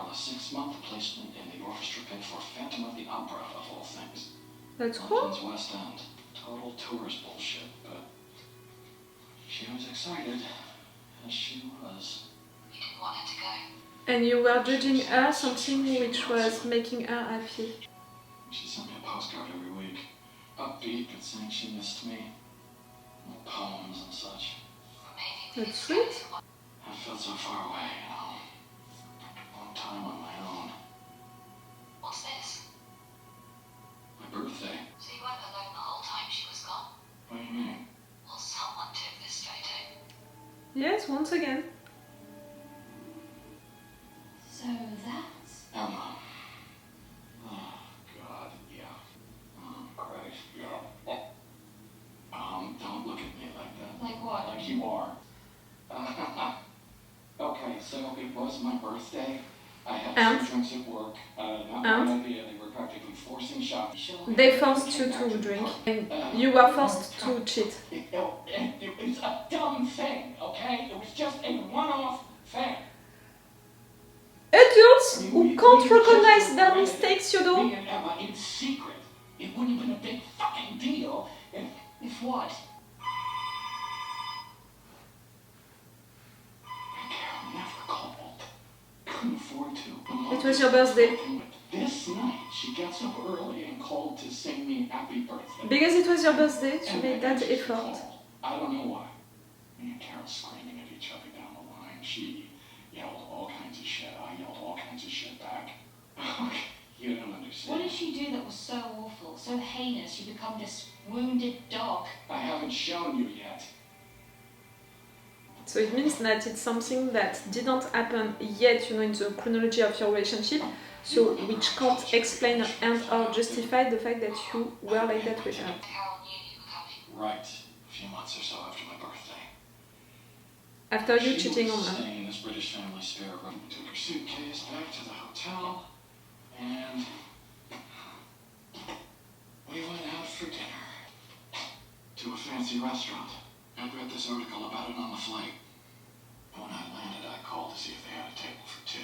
a 6-month placement in the orchestra pit for Phantom of the Opera, of all things. That's cool. London's West End. Total tourist bullshit, but she was excited, as she was. You didn't want her to go. And you were judging her something which was making her happy. She sent me a postcard every week. Upbeat, but saying she missed me. With poems and such. That's sweet. I felt so far away, you know. Long time on my own. What's this? My birthday. So you weren't alone the whole time she was gone? What do you mean? Well, someone took this photo. Yes, once again. So that's... Emma. Oh, God, yeah. Oh, Christ, yeah. Don't look at me like that. Like what? Like you are. Okay, so it was my birthday. I had 2 drinks at work. Not my idea. They were practically forcing shots. They forced you to drink, and you were forced to cheat. It was a dumb thing, okay? It was just a one-off thing. Adults who can't recognize their mistakes, you know? Me and Emma in secret. It wouldn't have been a big fucking deal if what? I never called. Couldn't afford to. It was your birthday. This night, she gets up early and called to sing me happy birthday. Because it was your birthday, you made that effort. I don't know why. Me and Carol screaming at each other down the line. She yelled all kinds of shit. I yelled all kinds of shit back. You don't understand. What did she do that was so awful, so heinous, you become this wounded dog? I haven't shown you yet. So it means that it's something that didn't happen yet, you know, in the chronology of your relationship, so which can't explain and or justify the fact that you were like that with her. Carol knew you were coming. Right. A few months or so after my birthday. After you cheating on She was her. staying in this British family spare room. Took her suitcase back to the hotel, and we went out for dinner to a fancy restaurant. I'd read this article about it on the flight. When I landed, I called to see if they had a table for 2.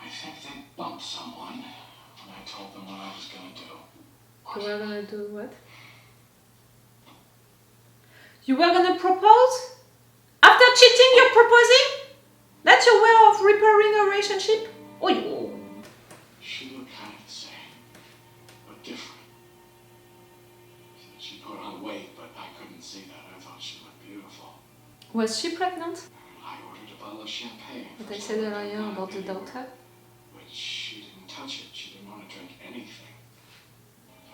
I think they bumped someone when I told them what I was going to do. You were gonna do what? You were gonna propose? After cheating, you're proposing? That's your way of repairing a relationship? Oh, you. She looked kind of the same, but different. She put on weight, but I couldn't see that. I thought she looked beautiful. Was she pregnant? I ordered a bottle of champagne. What I said earlier about the daughter. But she didn't touch it. She didn't want to drink anything.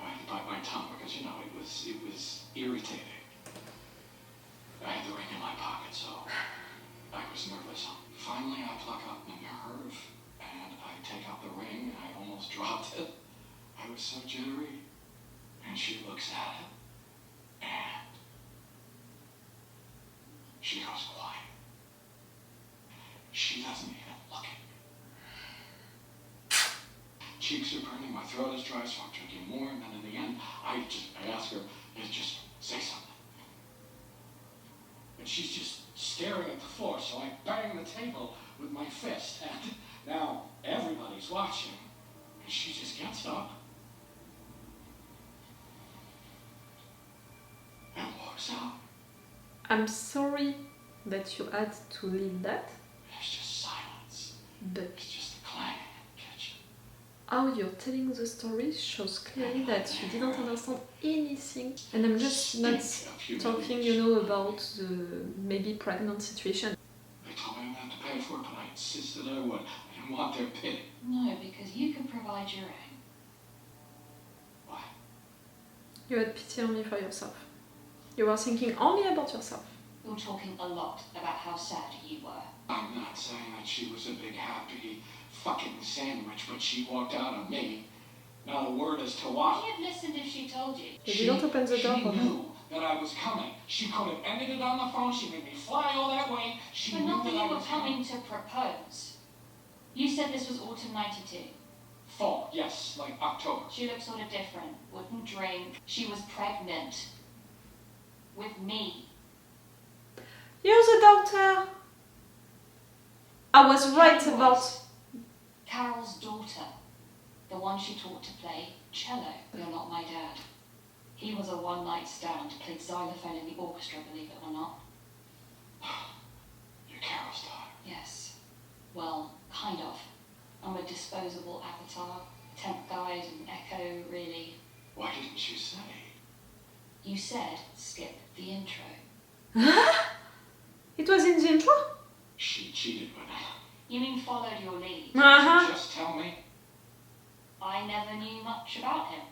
I had to bite my tongue because, you know, it was irritating. I had the ring in my pocket, so I was nervous. Finally, I pluck up my nerve, and I take out the ring, and I almost dropped it. I was so jittery. And she looks at it, and she goes quiet. She doesn't even look at me. Cheeks are burning, my throat is dry, so I'm drinking more, and then in the end, I ask her, just say something. And she's just staring at the floor, so I bang the table with my fist, and now everybody's watching, and she just gets up and walks out. I'm sorry that you had to leave that, There's just silence. but It's just the clang in the kitchen. how you're telling the story shows clearly that you didn't understand anything. And I'm just not talking, you know, about the maybe pregnant situation. They told me I didn't have to pay for it, but I insisted I would. I didn't want their pity. No, because you can provide your own. Why? You had pity only for yourself. You were thinking only about yourself. You're talking a lot about how sad you were. I'm not saying that she was a big happy fucking sandwich, but she walked out on me. Not a word as to why. Would you have listened if she told you? You didn't open the door She for her. knew that I was coming. She could have ended it on the phone. She made me fly all that way. She But knew not that that I you were was coming to propose. You said this was autumn 92. Fall, yes, like October. She looked sort of different. Wouldn't drink. She was pregnant. With me. You're the doctor. I was right about Carol's daughter. The one she taught to play cello. You're not my dad. He was a one-night stand, played xylophone in the orchestra, believe it or not. You're Carol's daughter. Yes. Well, kind of. I'm a disposable avatar. Temp guide and echo, really. Why didn't you say? You said skip the intro. It was in the intro? She cheated with him. You mean followed your lead? Uh-huh. Just tell me. I never knew much about him.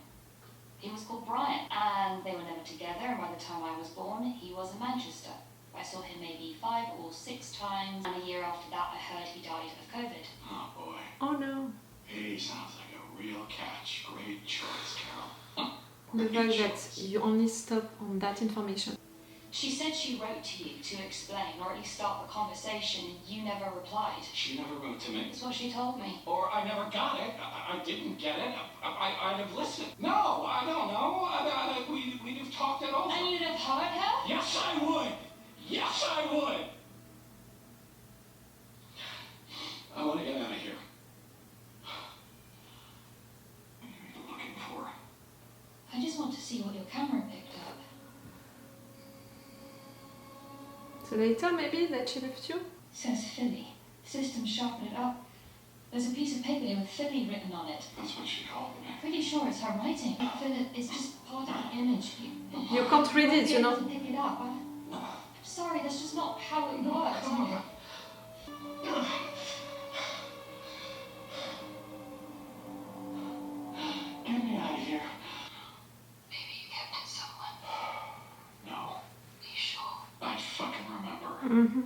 He was called Brian, and they were never together, and by the time I was born, he was in Manchester. I saw him maybe 5 or 6 times, and a year after that I heard he died of COVID. Oh boy. Oh no. He sounds like a real catch. Great choice, Carol. The Great fact that choice. you only stop on that information. She said she wrote to you to explain, or at least start the conversation, and you never replied. She never wrote to me. That's what she told me. Or I never got it. I didn't get it. I'd have listened. No, I don't know. We'd have talked it over. And you'd have heard her? Yes, I would. Yes, I would. I want to get out of here. What are you looking for? I just want to see what your camera picked up. So later maybe that she left you? Says Philly. System sharpen it up. There's a piece of paper here with Philly written on it. That's what she called me. Pretty sure it's her writing. Philip is just part of the image. You can't read it, you know. To pick it up. I'm sorry, that's just not how it works. Come on. Get me out of here. Maybe you kept it someone. No, Are you sure? I fucking remember. Mm-hmm.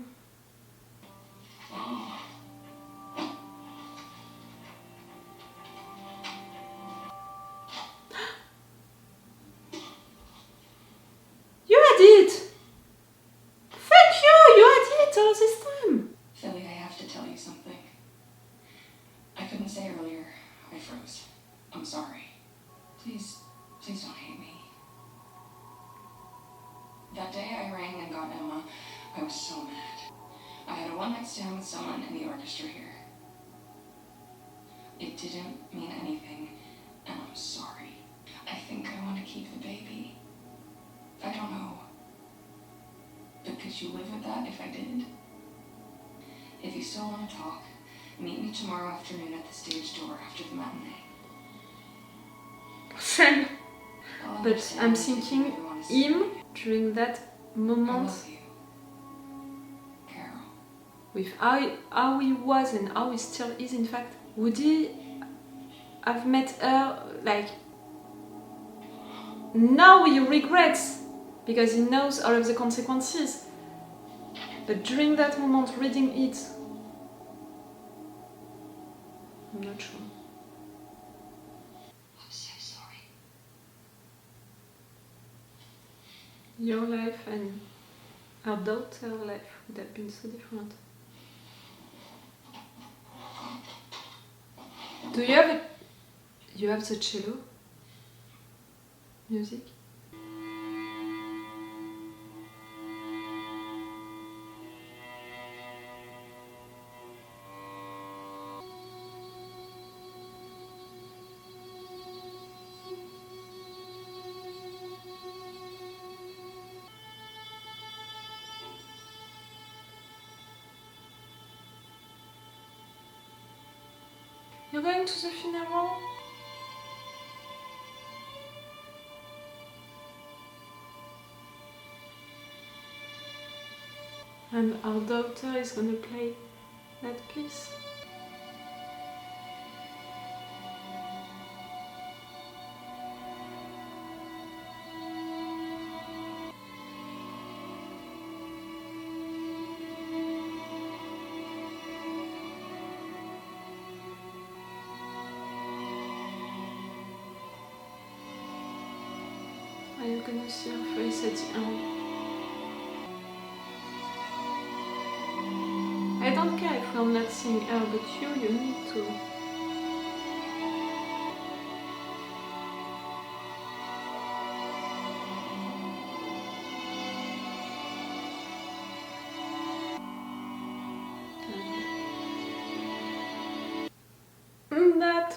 Oh. You had it! Thank you! You had it all this time! Philly, I have to tell you something. I couldn't say earlier. I froze. I'm sorry. Please don't hate me. That day I rang and got Emma, I was so mad. I had a one-night stand with someone in the orchestra here. It didn't mean anything, and I'm sorry. I think I want to keep the baby. I don't know. But could you live with that if I did? If you still want to talk, meet me tomorrow afternoon at the stage door after the matinee. Same. I'll But understand I'm if you thinking really wanna see him me. during that I moment love you, Carol. with how he was and how he still is in fact. Would he have met her like now he regrets because he knows all of the consequences. But during that moment reading it, I'm not sure. I'm so sorry. Your life and our daughter's life would have been so different. Do you have it? You have the cello music? You're going to the funeral? And our daughter is gonna play that piece. Are you gonna see her face at the end? I don't care if I'm not seeing her, but you need to.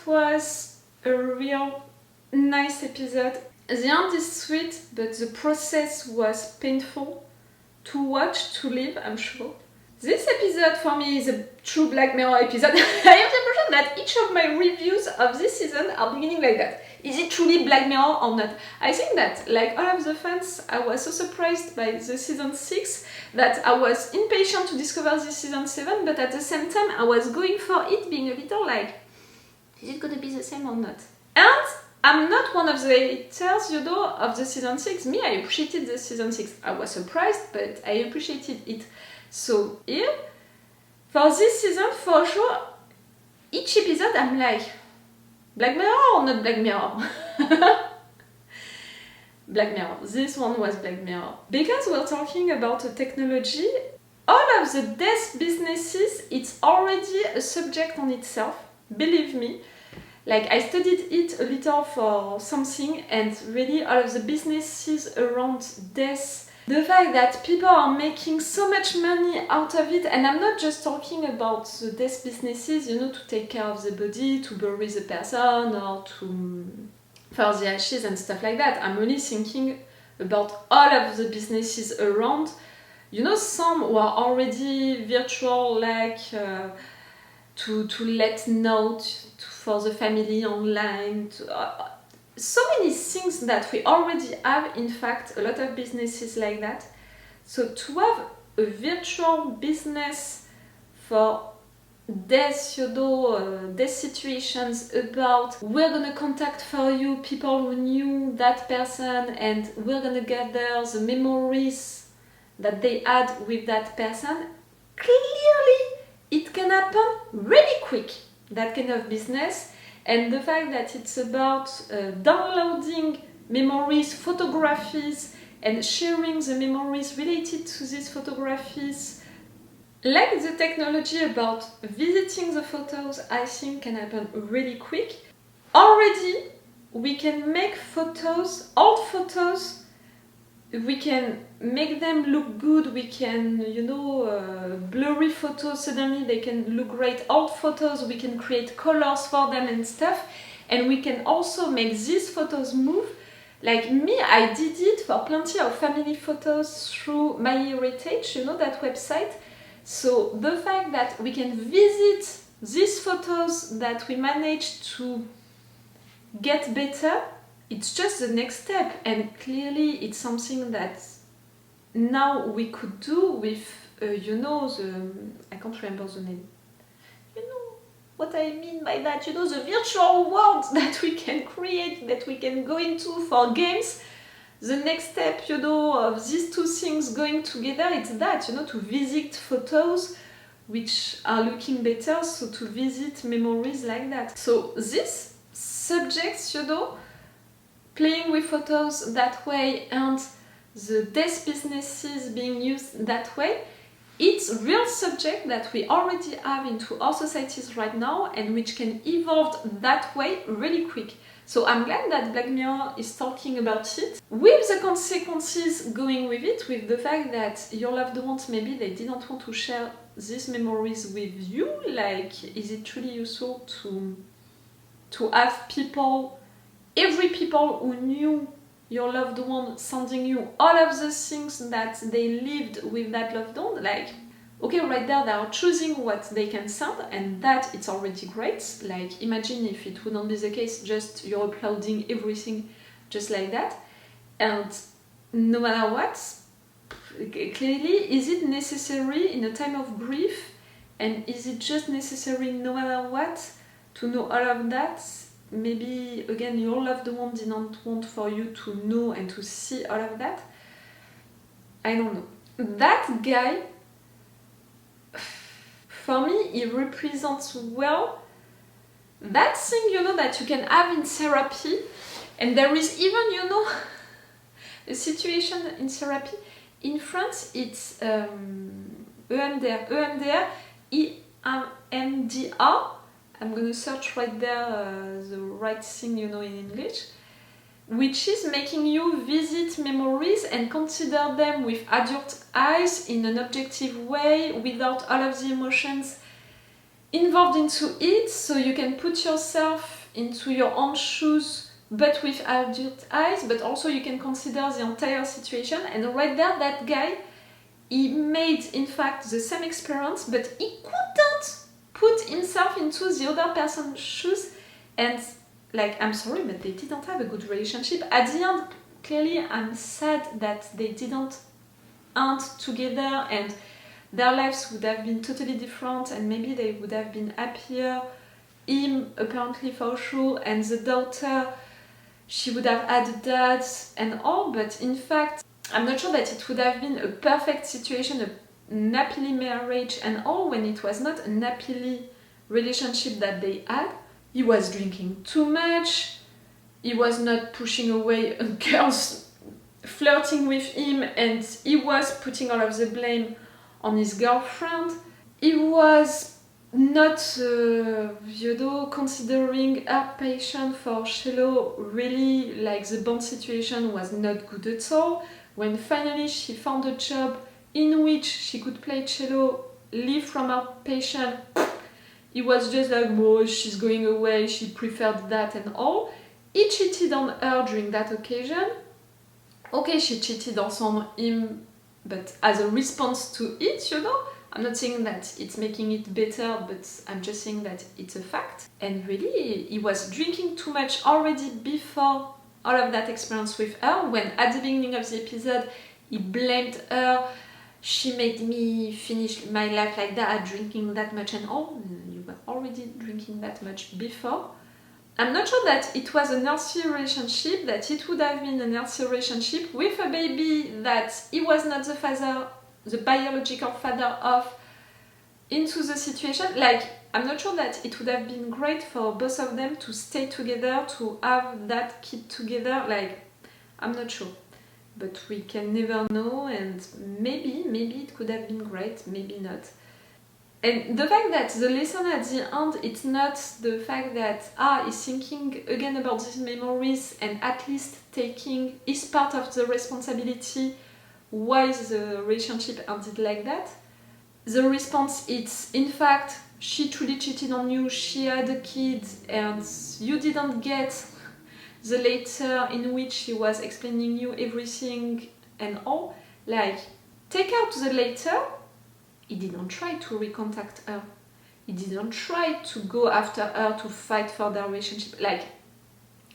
was a real nice episode. The end is sweet, but the process was painful to watch, to live, I'm sure. This episode for me is a true Black Mirror episode. I have the impression that each of my reviews of this season are beginning like that. Is it truly Black Mirror or not? I think that, like all of the fans, I was so surprised by the season 6 that I was impatient to discover this season 7, but at the same time I was going for it being a little like, is it gonna be the same or not? And I'm not one of the haters, you know, of the season 6. Me, I appreciated the season 6. I was surprised, but I appreciated it. So here, for this season, for sure, each episode I'm like, Black Mirror or not Black Mirror? Black Mirror. This one was Black Mirror. Because we're talking about a technology, all of the death businesses, it's already a subject on itself, believe me. Like, I studied it a little for something, and really all of the businesses around death, the fact that people are making so much money out of it, and I'm not just talking about the death businesses, you know, to take care of the body, to bury the person, or to for the ashes and stuff like that. I'm really thinking about all of the businesses around. You know, some who are already virtual, like to let note for the family online, so many things that we already have. In fact, a lot of businesses like that. So to have a virtual business for death, you know, death situations, about we're gonna contact for you people who knew that person, and we're gonna gather the memories that they had with that person. Clearly, it can happen really quick, that kind of business. And the fact that it's about downloading memories, photographies, and sharing the memories related to these photographies, like the technology about visiting the photos, I think can happen really quick. Already, we can make photos, old photos, we can make them look good, we can, you know, blurry photos, suddenly they can look great. Old photos, we can create colors for them and stuff, and we can also make these photos move. Like me, I did it for plenty of family photos through My Heritage, you know, that website. So the fact that we can visit these photos that we managed to get better, it's just the next step, and clearly it's something that now we could do with, you know, I can't remember the name. You know what I mean by that, you know, the virtual world that we can create, that we can go into for games. The next step, you know, of these two things going together, it's that, you know, to visit photos which are looking better, so to visit memories like that. So these subjects, you know, playing with photos that way and the death businesses being used that way, it's a real subject that we already have into our societies right now and which can evolve that way really quick. So I'm glad that Black Mirror is talking about it, with the consequences going with it, with the fact that your loved ones, maybe they didn't want to share these memories with you. Like, is it truly useful to have people, every people who knew your loved one, sending you all of the things that they lived with that loved one? Like, okay, right there they are choosing what they can send, and that it's already great. Like, imagine if it wouldn't be the case, just you're uploading everything just like that. And no matter what, clearly, is it necessary in a time of grief? And is it just necessary no matter what to know all of that? Maybe, again, your loved one didn't want for you to know and to see all of that. I don't know. That guy, for me, he represents well that thing, you know, that you can have in therapy. And there is even, you know, a situation in therapy. In France, it's EMDR, EMDR. I'm going to search right there the right thing, you know, in English, which is making you visit memories and consider them with adult eyes in an objective way, without all of the emotions. involved into it, so you can put yourself into your own shoes, but with adult eyes, but also you can consider the entire situation. And right there, that guy, he made, in fact, the same experience, but he couldn't put himself into the other person's shoes. And, like, I'm sorry, but they didn't have a good relationship. At the end, clearly, I'm sad that they didn't end together, and their lives would have been totally different, and maybe they would have been happier. Him, apparently, for sure, and the daughter, she would have had a dad and all, but in fact, I'm not sure that it would have been a perfect situation, a happily marriage and all, when it was not a happily relationship that they had. He was drinking too much, he was not pushing away girls flirting with him, and he was putting all of the blame on his girlfriend. He was not, considering her passion for cello. Really, like, the band situation was not good at all. When finally she found a job in which she could play cello, live from her passion, he was just like, oh, she's going away, she preferred that and all. He cheated on her during that occasion. Okay, she cheated also on him, but as a response to it, I'm not saying that it's making it better, but I'm just saying that it's a fact. And really, he was drinking too much already before all of that experience with her, when at the beginning of the episode, he blamed her. She made me finish my life like that, drinking that much and all. You were already drinking that much before. I'm not sure that it was a healthy relationship, that it would have been a healthy relationship with a baby that he was not the father, the biological father of, into the situation. Like, I'm not sure that it would have been great for both of them to stay together, to have that kid together. Like, I'm not sure. But we can never know, and maybe it could have been great, maybe not. And the fact that the lesson at the end, it's not the fact that he's thinking again about these memories and at least taking his part of the responsibility why the relationship ended like that. The response is, in fact, she truly cheated on you, she had a kid, and you didn't get the letter in which she was explaining you everything and all. Like, take out the letter. He didn't try to recontact her. He didn't try to go after her to fight for their relationship. Like,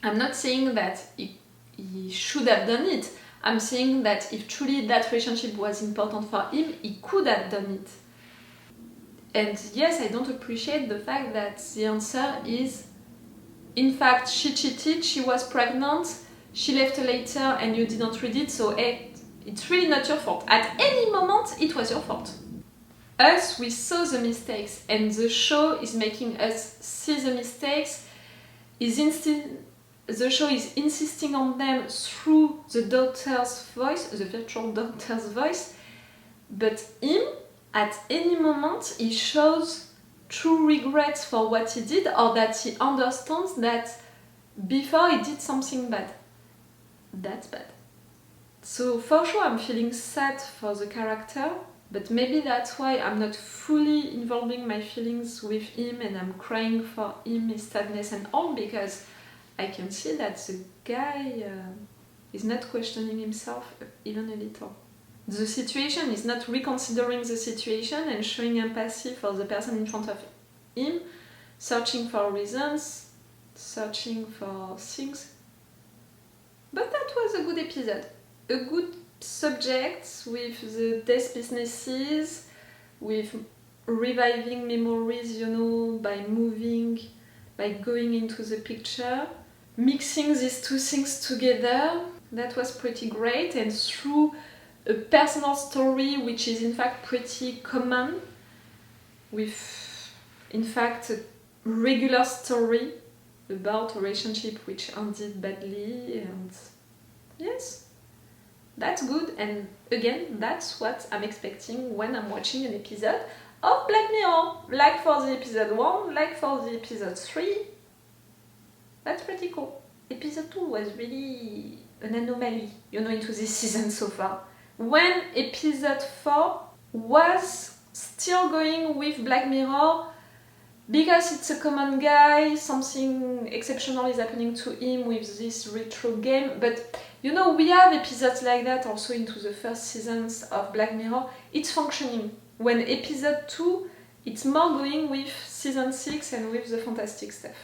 I'm not saying that he should have done it. I'm saying that if truly that relationship was important for him, he could have done it. And yes, I don't appreciate the fact that the answer is, in fact, she cheated, she was pregnant, she left a letter and you didn't read it, so hey, it's really not your fault. At any moment, it was your fault. Us, we saw the mistakes, and the show is making us see the mistakes. The show is insisting on them through the daughter's voice, the virtual daughter's voice, but him, at any moment, he shows true regrets for what he did, or that he understands that before he did something bad. That's bad. So for sure I'm feeling sad for the character, but maybe that's why I'm not fully involving my feelings with him and I'm crying for him, his sadness and all, because I can see that the guy is not questioning himself even a little. The situation is not reconsidering the situation and showing empathy for the person in front of him, searching for reasons, searching for things. But that was a good episode. A good subject with the death businesses, with reviving memories, by moving, by going into the picture. Mixing these two things together, that was pretty great, and through a personal story which is in fact pretty common, with in fact a regular story about a relationship which ended badly, and yes, that's good. And again, that's what I'm expecting when I'm watching an episode of Black Mirror, like for the episode 1, like for the episode 3. That's pretty cool. Episode 2 was really an anomaly, into this season so far. When episode 4 was still going with Black Mirror, because it's a common guy, something exceptional is happening to him with this retro game. But you know, we have episodes like that also into the first seasons of Black Mirror. It's functioning. When episode 2, it's more going with season 6 and with the fantastic stuff,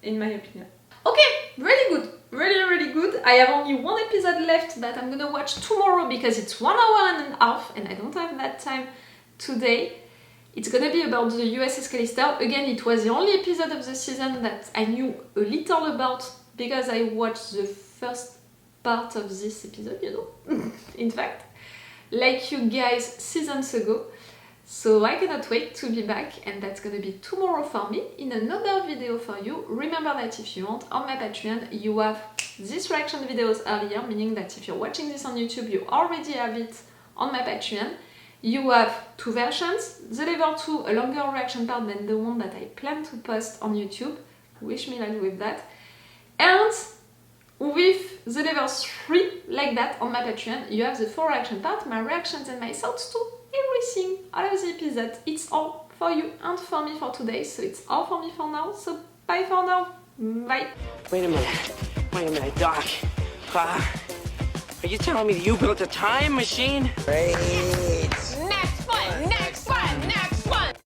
in my opinion. Okay, really good. Really good. I have only one episode left that I'm gonna watch tomorrow because it's 1 hour and a half and I don't have that time today. It's gonna be about the USS Callister. Again, it was the only episode of the season that I knew a little about because I watched the first part of this episode, you know, in fact, like you guys seasons ago. So I cannot wait to be back, and that's gonna be tomorrow for me in another video for you. Remember that if you want, on my Patreon you have these reaction videos earlier, meaning that if you're watching this on YouTube you already have it on my Patreon. You have 2 versions, the level 2, a longer reaction part than the one that I plan to post on YouTube. Wish me luck with that. And with the level 3, like that, on my Patreon, you have the 4 reaction part, my reactions and my thoughts to everything, all of the episodes. It's all for you and for me for today, so it's all for me for now. So bye for now. Bye. Wait a minute, Doc. Are you telling me you built a time machine?